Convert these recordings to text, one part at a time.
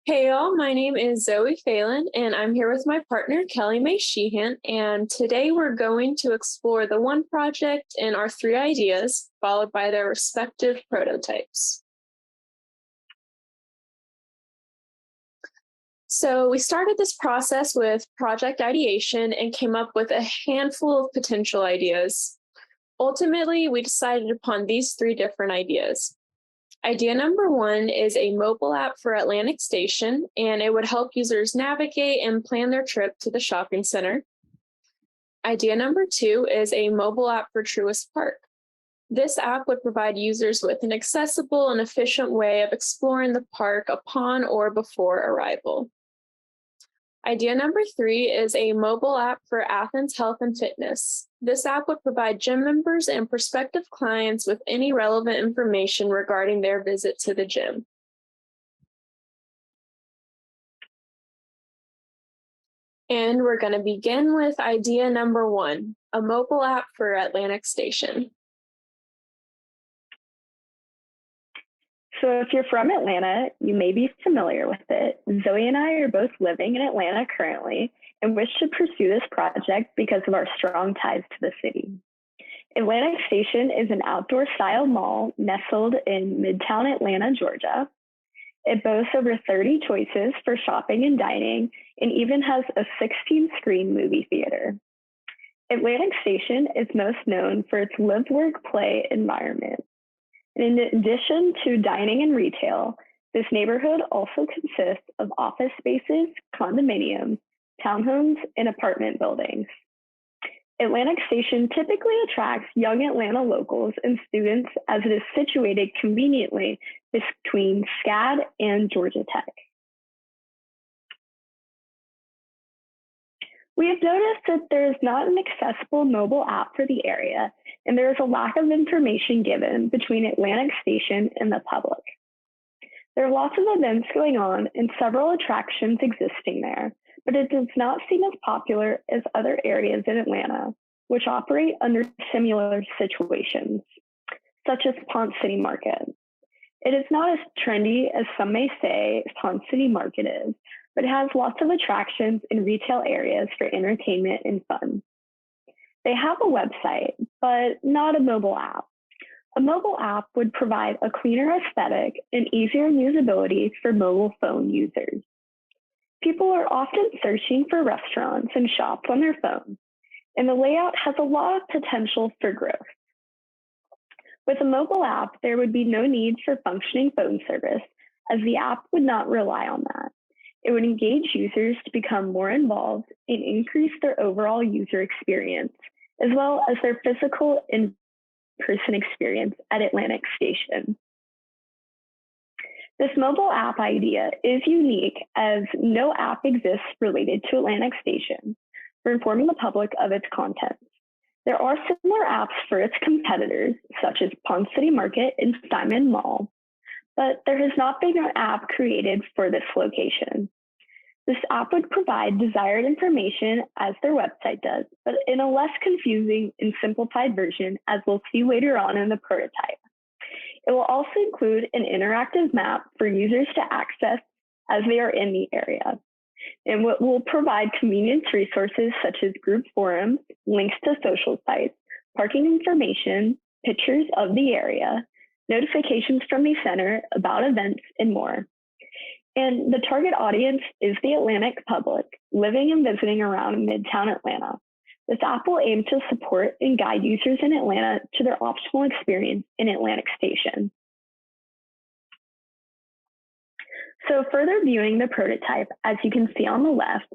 Hey y'all, my name is Zoe Phalen, and I'm here with my partner, May Sheehan, and today we're going to explore the one project and our three ideas, followed by their respective prototypes. So we started this process with project ideation and came up with a handful of potential ideas. Ultimately, we decided upon these three different ideas. Idea number one is a mobile app for Atlantic Station, and it would help users navigate and plan their trip to the shopping center. Idea number two is a mobile app for Truist Park. This app would provide users with an accessible and efficient way of exploring the park upon or before arrival. Idea number three is a mobile app for Athens Health and Fitness. This app would provide gym members and prospective clients with any relevant information regarding their visit to the gym. And we're going to begin with idea number one, a mobile app for Atlantic Station. So if you're from Atlanta, you may be familiar with it. Zoe and I are both living in Atlanta currently and wish to pursue this project because of our strong ties to the city. Atlantic Station is an outdoor-style mall nestled in Midtown Atlanta, Georgia. It boasts over 30 choices for shopping and dining and even has a 16-screen movie theater. Atlantic Station is most known for its live-work-play environment. In addition to dining and retail, this neighborhood also consists of office spaces, condominiums, townhomes, and apartment buildings. Atlantic Station typically attracts young Atlanta locals and students as it is situated conveniently between SCAD and Georgia Tech. We have noticed that there is not an accessible mobile app for the area, and there is a lack of information given between Atlantic Station and the public. There are lots of events going on and several attractions existing there, but it does not seem as popular as other areas in Atlanta, which operate under similar situations, such as Ponce City Market. It is not as trendy as some may say Ponce City Market is, but it has lots of attractions in retail areas for entertainment and fun. They have a website, but not a mobile app. A mobile app would provide a cleaner aesthetic and easier usability for mobile phone users. People are often searching for restaurants and shops on their phones, and the layout has a lot of potential for growth. With a mobile app, there would be no need for functioning phone service, as the app would not rely on that. It would engage users to become more involved and increase their overall user experience, as well as their physical in-person experience at Atlantic Station. This mobile app idea is unique as no app exists related to Atlantic Station for informing the public of its contents. There are similar apps for its competitors, such as Ponce City Market and Steinman Mall, but there has not been an app created for this location. This app would provide desired information as their website does, but in a less confusing and simplified version, as we'll see later on in the prototype. It will also include an interactive map for users to access as they are in the area. And will provide convenience resources such as group forums, links to social sites, parking information, pictures of the area, notifications from the center about events, and more. And the target audience is the Atlantic public living and visiting around Midtown Atlanta. This app will aim to support and guide users in Atlanta to their optimal experience in Atlantic Station. So further viewing the prototype, as you can see on the left,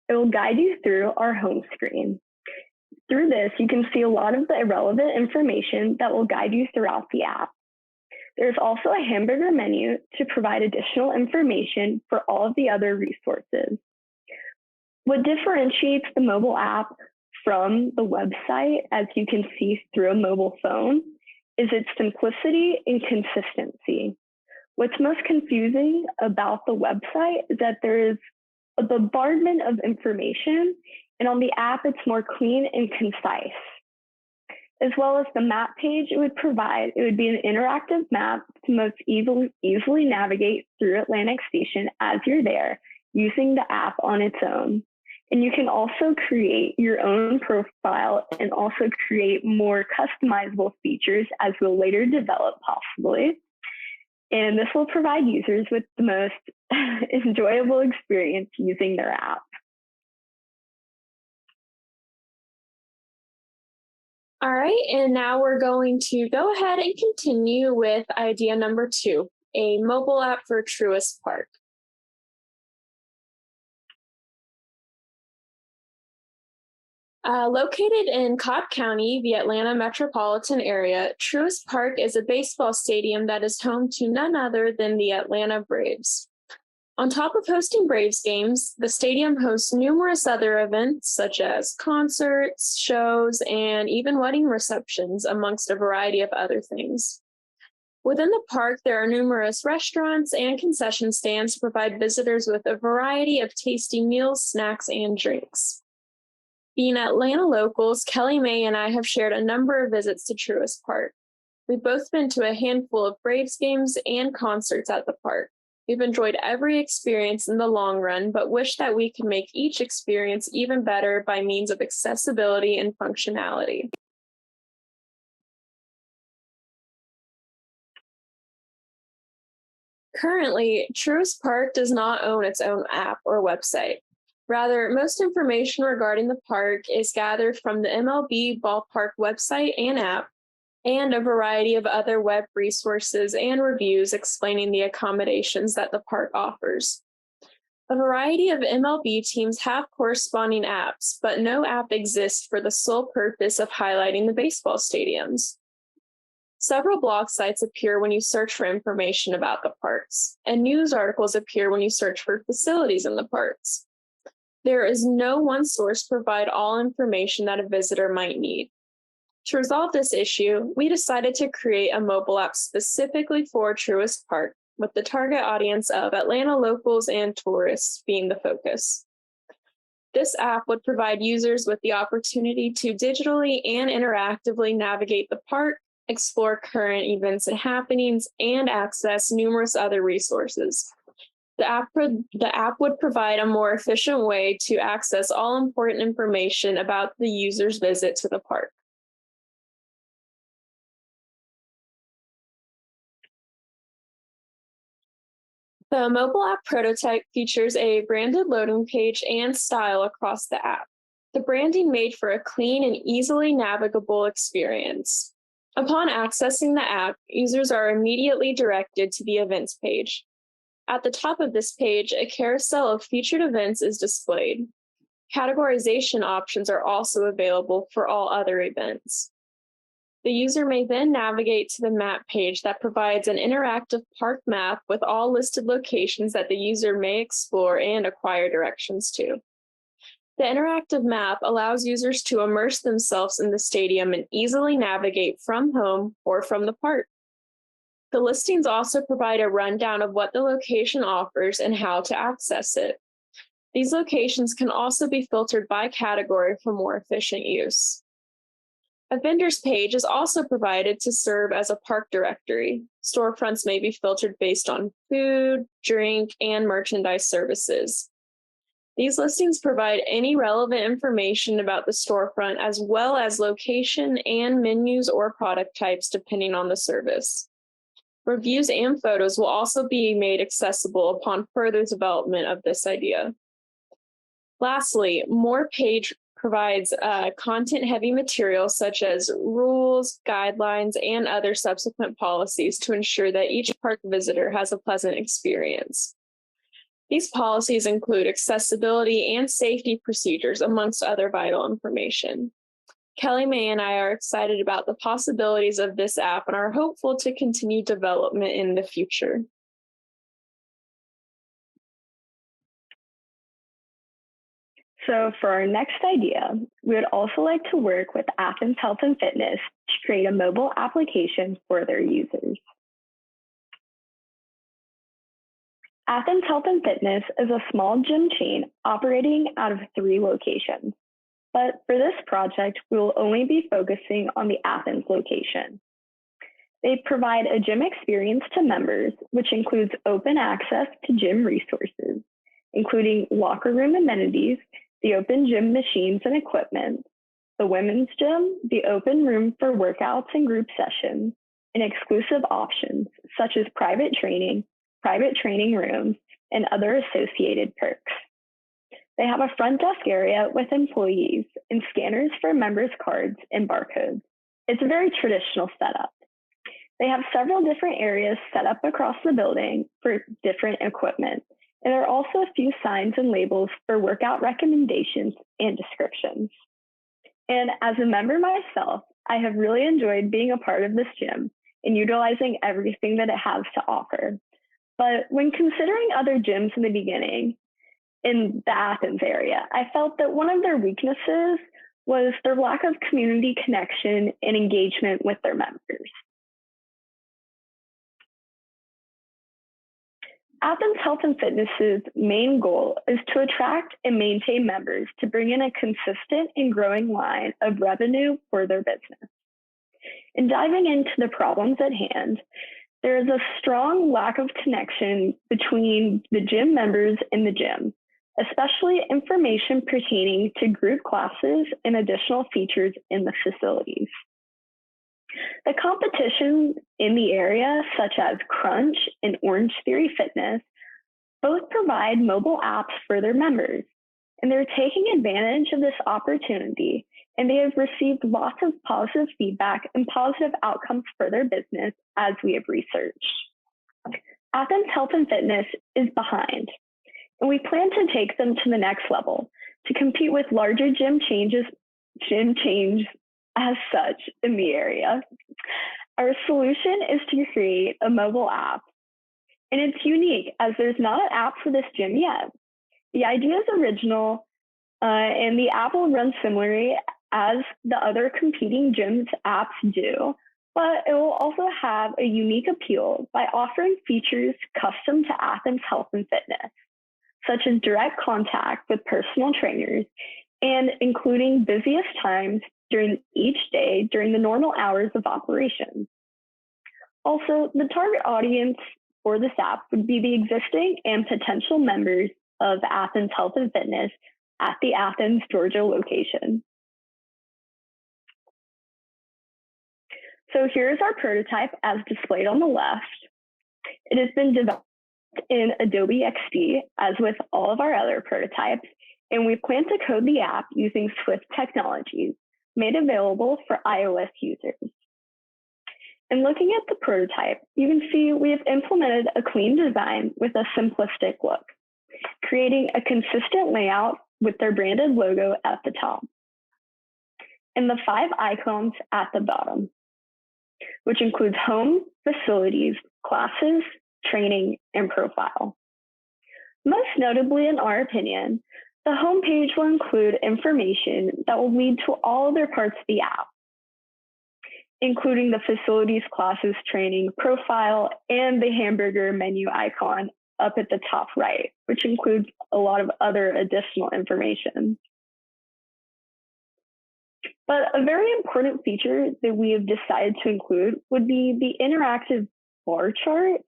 it will guide you through our home screen. Through this, you can see a lot of the irrelevant information that will guide you throughout the app. There's also a hamburger menu to provide additional information for all of the other resources. What differentiates the mobile app from the website, as you can see through a mobile phone, is its simplicity and consistency. What's most confusing about the website is that there is a bombardment of information, and on the app, it's more clean and concise. As well as the map page it would provide, it would be an interactive map to most easily navigate through Atlantic Station as you're there using the app on its own. And you can also create your own profile and also create more customizable features as we'll later develop possibly. And this will provide users with the most enjoyable experience using their app. All right, and now we're going to go ahead and continue with idea number 2, a mobile app for Truist Park. Located in Cobb County, the Atlanta metropolitan area, Truist Park is a baseball stadium that is home to none other than the Atlanta Braves. On top of hosting Braves games, the stadium hosts numerous other events such as concerts, shows, and even wedding receptions, amongst a variety of other things. Within the park, there are numerous restaurants and concession stands to provide visitors with a variety of tasty meals, snacks, and drinks. Being Atlanta locals, Kelly, May, and I have shared a number of visits to Truist Park. We've both been to a handful of Braves games and concerts at the park. We've enjoyed every experience in the long run, but wish that we could make each experience even better by means of accessibility and functionality. Currently, Truist Park does not own its own app or website. Rather, most information regarding the park is gathered from the MLB Ballpark website and app, and a variety of other web resources and reviews explaining the accommodations that the park offers. A variety of MLB teams have corresponding apps, but no app exists for the sole purpose of highlighting the baseball stadiums. Several blog sites appear when you search for information about the parks, and news articles appear when you search for facilities in the parks. There is no one source to provide all information that a visitor might need. To resolve this issue, we decided to create a mobile app specifically for Truist Park, with the target audience of Atlanta locals and tourists being the focus. This app would provide users with the opportunity to digitally and interactively navigate the park, explore current events and happenings, and access numerous other resources. The app would provide a more efficient way to access all important information about the user's visit to the park. The mobile app prototype features a branded loading page and style across the app. The branding made for a clean and easily navigable experience. Upon accessing the app, users are immediately directed to the events page. At the top of this page, a carousel of featured events is displayed. Categorization options are also available for all other events. The user may then navigate to the map page that provides an interactive park map with all listed locations that the user may explore and acquire directions to. The interactive map allows users to immerse themselves in the stadium and easily navigate from home or from the park. The listings also provide a rundown of what the location offers and how to access it. These locations can also be filtered by category for more efficient use. A vendor's page is also provided to serve as a park directory. Storefronts may be filtered based on food, drink, and merchandise services. These listings provide any relevant information about the storefront, as well as location and menus or product types depending on the service. Reviews and photos will also be made accessible upon further development of this idea. Lastly, More Page provides content-heavy material such as rules, guidelines, and other subsequent policies to ensure that each park visitor has a pleasant experience. These policies include accessibility and safety procedures, amongst other vital information. Kelly, May, and I are excited about the possibilities of this app and are hopeful to continue development in the future. So for our next idea, we would also like to work with Athens Health and Fitness to create a mobile application for their users. Athens Health and Fitness is a small gym chain operating out of 3 locations. but for this project, we will only be focusing on the Athens location. They provide a gym experience to members, which includes open access to gym resources, including locker room amenities, the open gym machines and equipment, the women's gym, the open room for workouts and group sessions, and exclusive options such as private training rooms, and other associated perks. They have a front desk area with employees and scanners for members' cards and barcodes. It's a very traditional setup. They have several different areas set up across the building for different equipment, and there are also a few signs and labels for workout recommendations and descriptions. And as a member myself, I have really enjoyed being a part of this gym and utilizing everything that it has to offer. But when considering other gyms in the beginning in the Athens area, I felt that one of their weaknesses was their lack of community connection and engagement with their members. Athens Health and Fitness's main goal is to attract and maintain members to bring in a consistent and growing line of revenue for their business. In diving into the problems at hand, there is a strong lack of connection between the gym members and the gym, especially information pertaining to group classes and additional features in the facilities. The competition in the area, such as Crunch and Orange Theory Fitness, both provide mobile apps for their members, and they're taking advantage of this opportunity, and they have received lots of positive feedback and positive outcomes for their business as we have researched. Athens Health and Fitness is behind, and we plan to take them to the next level to compete with larger gym chains as such in the area. Our solution is to create a mobile app, and it's unique as there's not an app for this gym yet. The idea is original, and the app will run similarly as the other competing gyms apps do, but it will also have a unique appeal by offering features custom to Athens Health and Fitness, such as direct contact with personal trainers and including busiest times during each day during the normal hours of operation. Also, the target audience for this app would be the existing and potential members of Athens Health and Fitness at the Athens, Georgia location. So here's our prototype as displayed on the left. It has been developed in Adobe XD, as with all of our other prototypes, and we plan to code the app using Swift technologies made available for iOS users. And looking at the prototype, you can see we have implemented a clean design with a simplistic look, creating a consistent layout with their branded logo at the top, and the 5 icons at the bottom, which includes home, facilities, classes, training, and profile. Most notably, in our opinion, the homepage will include information that will lead to all other parts of the app, including the facilities, classes, training, profile, and the hamburger menu icon up at the top right, which includes a lot of other additional information. But a very important feature that we have decided to include would be the interactive bar chart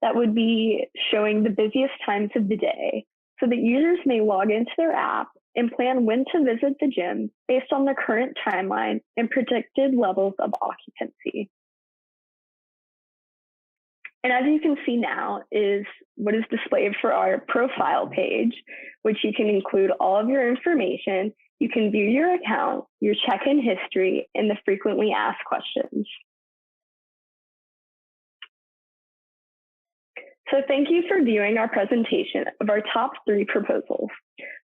that would be showing the busiest times of the day, so that users may log into their app and plan when to visit the gym based on the current timeline and predicted levels of occupancy. And as you can see now is what is displayed for our profile page, which you can include all of your information. You can view your account, your check-in history, and the frequently asked questions. So thank you for viewing our presentation of our top 3 proposals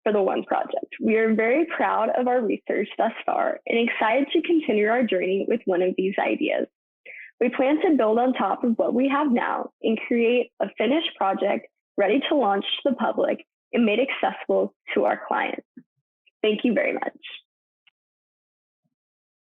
for the One Project. We are very proud of our research thus far and excited to continue our journey with one of these ideas. We plan to build on top of what we have now and create a finished project ready to launch to the public and made accessible to our clients. Thank you very much.